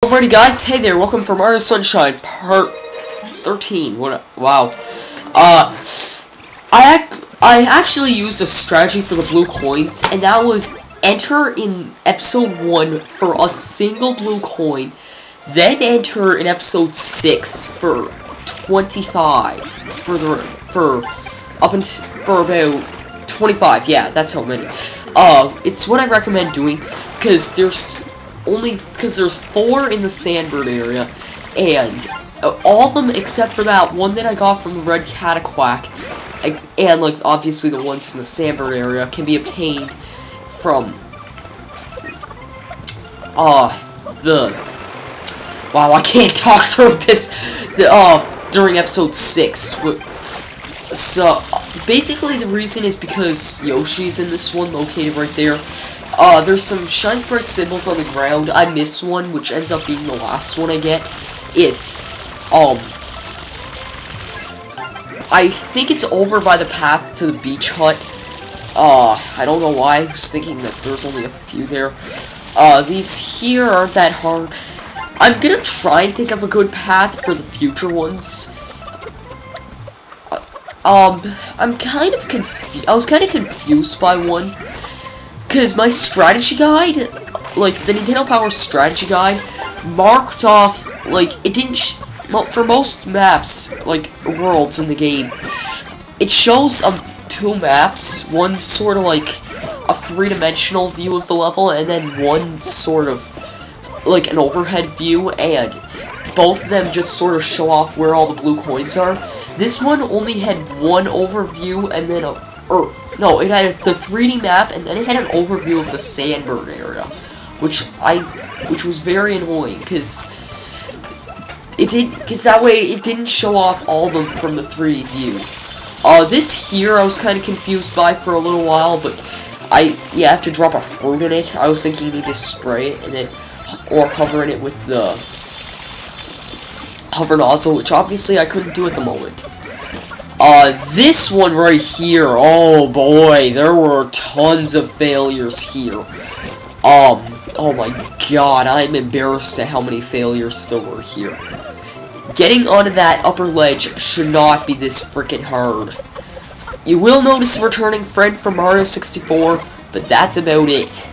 Alrighty guys, hey there, welcome for Mario Sunshine Part 13. Wow. I actually used a strategy for the blue coins, and that was enter in episode 1 for a single blue coin, then enter in episode 6 for 25 for about 25. Yeah, that's how many. It's what I recommend doing because there's 4 in the Sandbird area, and all of them except for that one that I got from the Red Cataquack, and like obviously the ones in the Sandbird area can be obtained from wow, I can't talk through this during episode 6. So basically the reason is because Yoshi's in this one, located right there. There's some Shine Sprite symbols on the ground. I miss one, which ends up being the last one I get. It's, I think it's over by the path to the beach hut. I don't know why. I was thinking that there's only a few there. These here aren't that hard. I'm gonna try and think of a good path for the future ones. I'm kind of I was kind of confused by one. Because my strategy guide, like, the Nintendo Power strategy guide, marked off, like, it didn't, for most maps, like, worlds in the game, it shows, 2 maps, one sort of, like, a 3-dimensional view of the level, and then one sort of, like, an overhead view, and both of them just sort of show off where all the blue coins are. This one only had one overview, and then no, it had the 3D map, and then it had an overview of the Sandbird area, which was very annoying, because that way it didn't show off all of them from the 3D view. This here I was kind of confused by for a little while, but I have to drop a fruit in it. I was thinking you need to spray it, and then, or hover in it with the hover nozzle, which obviously I couldn't do at the moment. This one right here, oh boy, there were tons of failures here. Oh my god, I'm embarrassed at how many failures there were here. Getting onto that upper ledge should not be this freaking hard. You will notice a returning friend from Mario 64, but that's about it.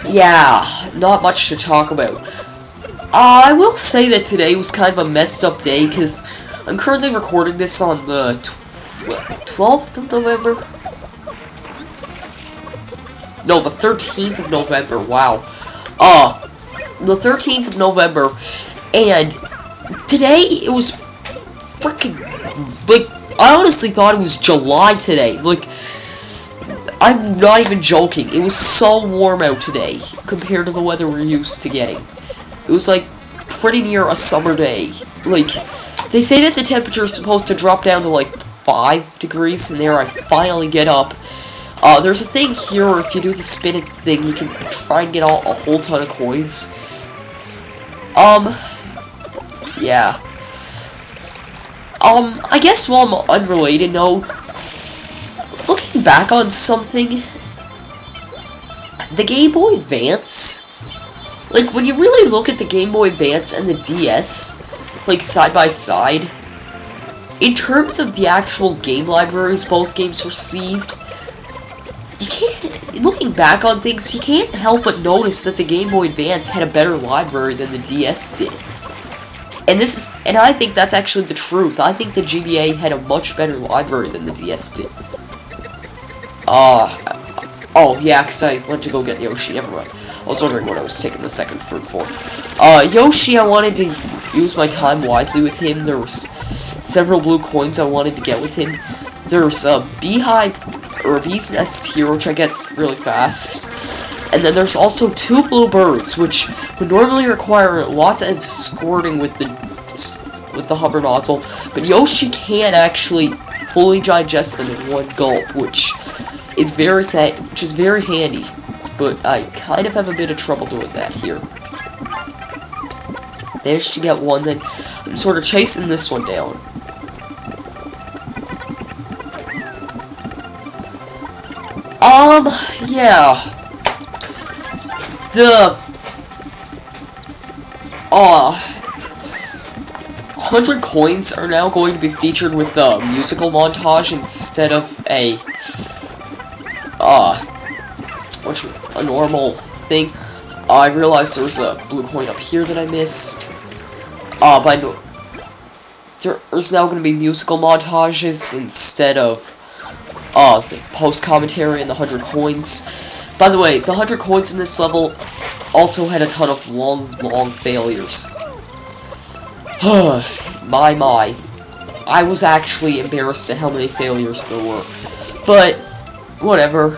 Yeah, not much to talk about. I will say that today was kind of a messed up day, because I'm currently recording this on the 12th of November? No, the 13th of November, wow. The 13th of November, and today it was freaking, like, I honestly thought it was July today, like, I'm not even joking. It was so warm out today compared to the weather we're used to getting. It was like pretty near a summer day. Like, they say that the temperature is supposed to drop down to like 5 degrees, and there I finally get up. There's a thing here where if you do the spinning thing, you can try and get a whole ton of coins. Yeah. I guess while I'm unrelated note, looking back on something, the Game Boy Advance, like, when you really look at the Game Boy Advance and the DS, like, side by side, in terms of the actual game libraries both games received, you can't, looking back on things, you can't help but notice that the Game Boy Advance had a better library than the DS did. And I think that's actually the truth. I think the GBA had a much better library than the DS did. Oh, yeah, because I went to go get Yoshi, never mind. I was wondering what I was taking the second fruit for. Yoshi, I wanted to use my time wisely with him. There was several blue coins I wanted to get with him. There's a beehive, or a bee's nest here, which I get really fast. And then there's also 2 blue birds, which would normally require lots of squirting with the hover nozzle, but Yoshi can actually fully digest them in one gulp, which is very handy, but I kind of have a bit of trouble doing that here. Managed to get one, then I'm sort of chasing this one down. Yeah. The 100 coins are now going to be featured with the musical montage instead of a normal thing. I realized there was a blue coin up here that I missed. But there's now going to be musical montages instead of the post-commentary and the 100 coins. By the way, the 100 coins in this level also had a ton of long failures. My. I was actually embarrassed at how many failures there were. But, whatever.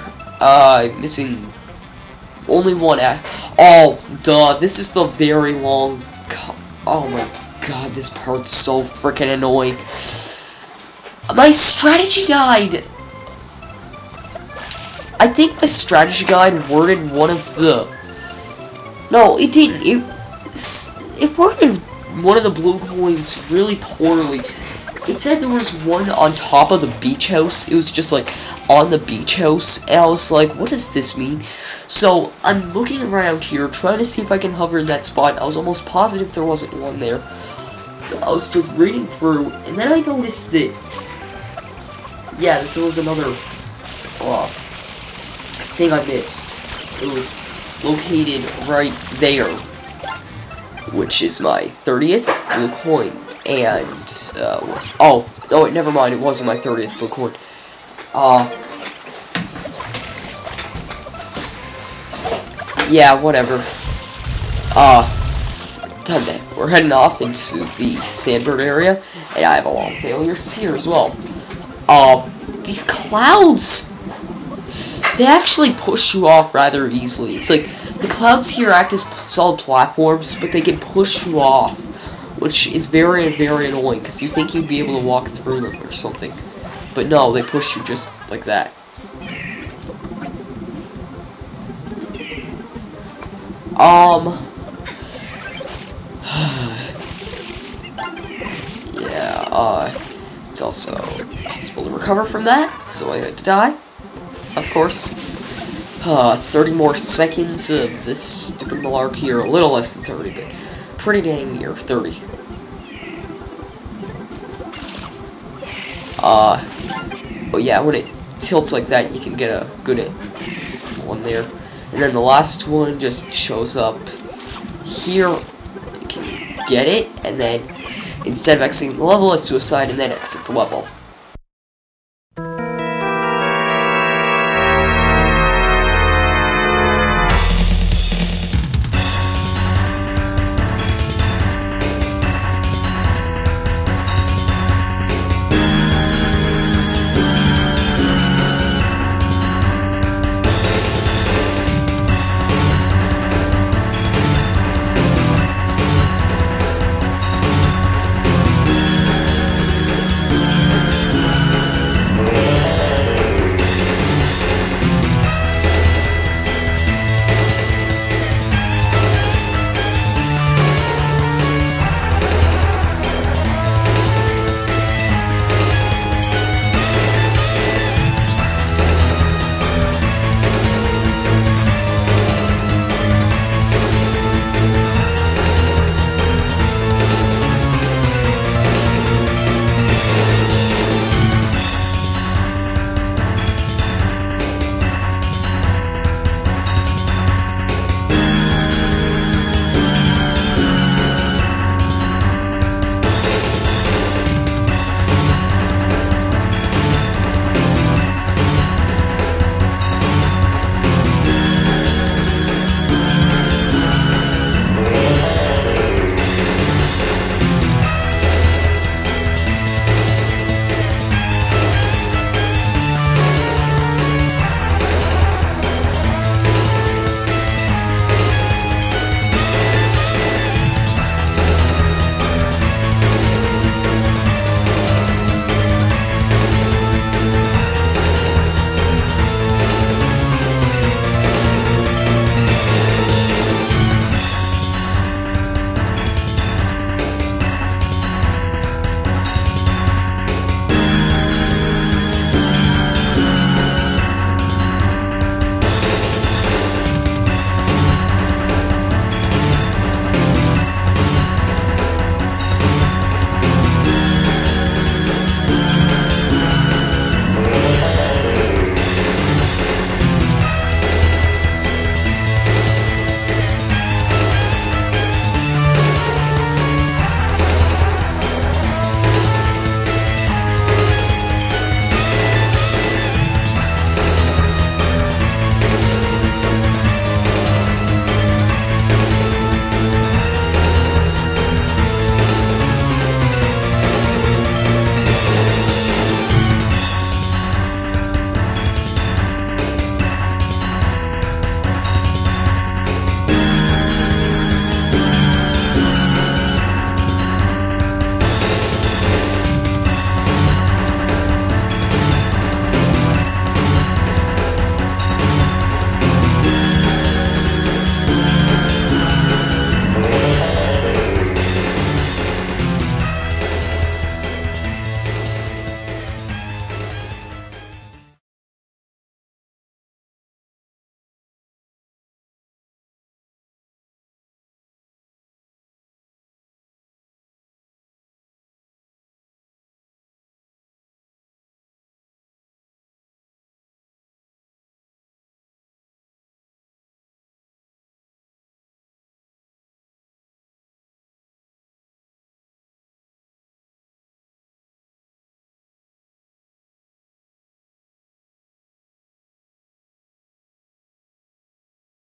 Missing only one oh, duh. This is the very long... Oh my god, this part's so freaking annoying. My strategy guide... I think my strategy guide worded one of the... No, it didn't. It worded one of the blue coins really poorly. It said there was one on top of the beach house. It was just like on the beach house, and I was like, what does this mean? So I'm looking around here trying to see if I can hover in that spot. I was almost positive there wasn't one there. I was just reading through, and then I noticed that, yeah, that there was another thing I missed. It was located right there, which is my 30th blue coin. And, oh, wait, never mind, it wasn't my 30th blue coin. Yeah, whatever. We're heading off into the Sandbird area, and I have a lot of failures here as well. These clouds, they actually push you off rather easily. It's like, the clouds here act as solid platforms, but they can push you off, which is very, very annoying, because you think you'd be able to walk through them or something. But no, they push you just like that. Yeah, it's also possible to recover from that, so I had to die, of course. 30 more seconds of this stupid malarkey here, a little less than 30, but pretty dang near 30. But yeah, when it tilts like that, you can get a good one there. And then the last one just shows up here. You can get it, and then instead of exiting the level, it's suicide, and then exit the level.